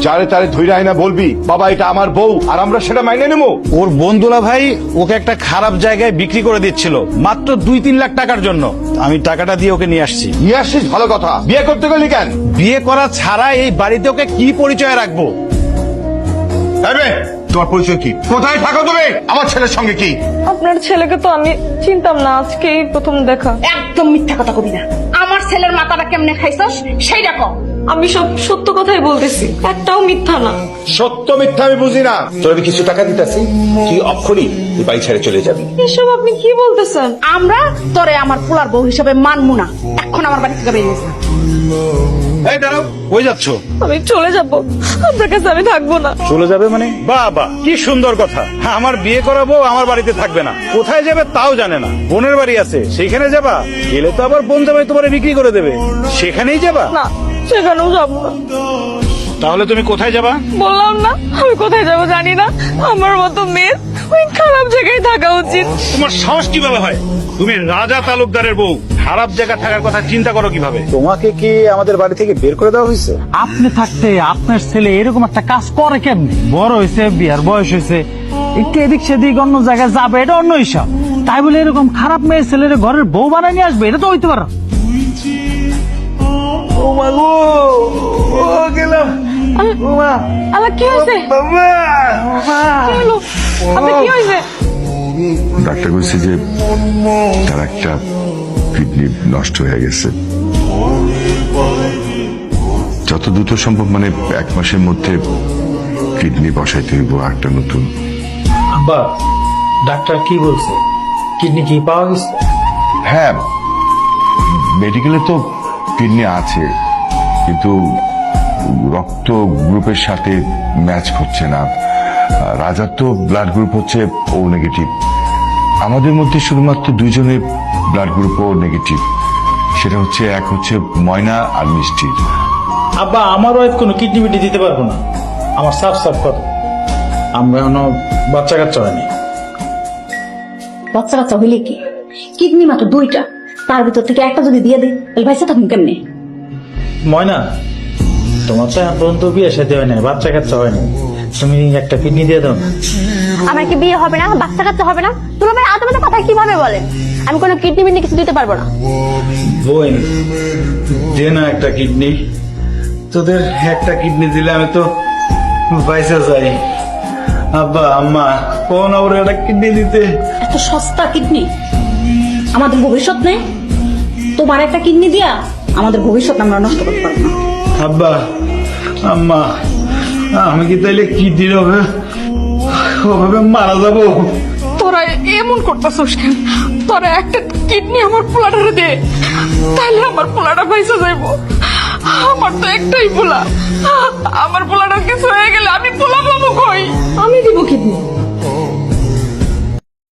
যারে তারে ধৈর্য আইনা বলবি বাবা এটা আমার বউ, আর আমরা সেটা মাইনে নেবো। ওর বন্ধুলা ভাই ওকে একটা খারাপ জায়গায় বিক্রি করে দিচ্ছিল মাত্র 2-3 লাখ টাকার জন্য। আমি টাকাটা দিয়ে ওকে নিয়ে আসছি। নিয়ে আসছিস ভালো কথা, বিয়ে করতে গেলি কেন? বিয়ে করা ছাড়া এই বাড়িতে ওকে কি পরিচয় রাখবো? তোমার পরিচয় কি? কোথায় থাকো তুমি? আমার ছেলের সঙ্গে কি? আপনার ছেলেকে তো আমি চিনতাম না, আজকেই প্রথম দেখা। একদম মিথ্যা কথা কবি না। আমার ছেলের মাথাটা কেমনে খাইছস সেইটা কও। আমি সব সত্য কথাই বলতেছি, একটাও মিথ্যা না। সত্য মিথ্যা আমি বুঝি না। তোর আমি কিছু টাকা দিতেছি, তুই অক্ষরই তুই বাড়ি ছেড়ে চলে যাবি। এসব আপনি কি বলতেছেন? আমরা তোরে আমার পোলার বউ হিসেবে মানবো না। এখন আমার বাড়ি থেকে বেরিয়ে যা। এই দাঁড়াও, কই যাচ্ছ? আমি চলে যাব, আপনার কাছে আমি থাকবো না। চলে যাবে মানে? বাবা কি সুন্দর কথা। আমার বিয়ে করাবো, আমার বাড়িতে থাকবে না। কোথায় যাবে তাও জানে না। বোনের বাড়ি আছে সেখানে যাবা? গেলে তো আবার বোন জামাই তোমারে বিক্রি করে দেবে, সেখানেই যাবা? না, সেখানেও যাবো না। তাহলে তুমি কোথায় যাবা? বললাম না আমি কোথায় যাবো জানি না। আমার মতো মেয়ে ওই খারাপ জায়গায় থাকা উচিত। তোমার সাহস কিভাবে হয়? তুমি রাজা তালুকদারের বউ, খারাপ জায়গা থাকার কথা চিন্তা করো কিভাবে? তোমাকে কি আমাদের বাড়ি থেকে বের করে দেওয়া হয়েছে? আপনি থাকতে আপনার ছেলে এরকম একটা কাজ করে কেমনি? বড় হয়েছে, বিয়ার বয়স হয়েছে, একটু এদিক সেদিক অন্য জায়গায় যাবে, এটা অন্য হিসাব। তাই বলে এরকম খারাপ মেয়ে ছেলের ঘরের বউ বানায় নিয়ে আসবে, এটা তো হইতে পারে না। আল্লাহ, কি হয়েছে? কি হলো? আপনার কি হয়েছে? ডাক্তার বলছে যে তার একটা কিডনি নষ্ট হয়ে গেছে। যত দ্রুত সম্ভব মানে 1 মাসের মধ্যে কিডনি বসাইতে হইব একটা নতুন। আব্বা, ডাক্তার কি বলছে? কিডনি কি পাওয়া গেছে? হ্যাঁ, মেডিকেলে তো কিডনি আছে, কিন্তু রক্ত গ্রুপের সাথে ম্যাচ করছে না। রাজার তো ব্লাড গ্রুপ হচ্ছে ও নেগেটিভ। আমাদের মধ্যে শুধুমাত্র 2 জনের ব্লাড গ্রুপ ও নেগেটিভ। সেটা হচ্ছে এক হচ্ছে ময়না আর মিষ্টির। আব্বা, আমার ওয়াইফ কোনো কিডনি বিডনি দিতে পারবো না। আমার সাফ সাফ কথা, আমরা এখনো বাচ্চা কাচ্চা হয়নি। বাচ্চা কাচ্চা হইলে কি? কিডনি মাত্র 2টা, তার ভিতর থেকে একটা যদি দিয়ে দিই তাহলে ভাইসা থাকুন কেমনে? ময়না, তোমার তো এখন পর্যন্ত বিয়ে সাথে হয় না, বাচ্চা কাচ্চা হয় না, তুমি একটা কিডনি দিয়ে দাও না। আমার কি বিয়ে হবে না, বাচ্চা কাচ্চা হবে না? তুমি ভাই আদমে কথা কিভাবে বলেন? আমি কোনো কিডনি বিডনি কিছু দিতে পারবো না। বোন, দে না একটা কিডনি। তোদের একটা কিডনি দিলে আমি তো পয়সা চাই। আব্বা আম্মা, কোন ওর একটা কিডনি দিতে? এত সস্তা কিডনি? আমাদের ভবিষ্যৎ নেই। তোমার একটা কিডনি দিয়া আমাদের ভবিষ্যৎ আমরা নষ্ট করতে পারবো না। আব্বা আম্মা, আমি কি তাইলে কিডনির ওভাবে মারা যাবো? তোরা এমন করতেছিস কেন? তোরা একটা কিডনি আমার পোলাটারে দে, তাহলে আমার পোলাটা পয়সা যাইবো। আমার তো একটাই পোলা, আমার পোলা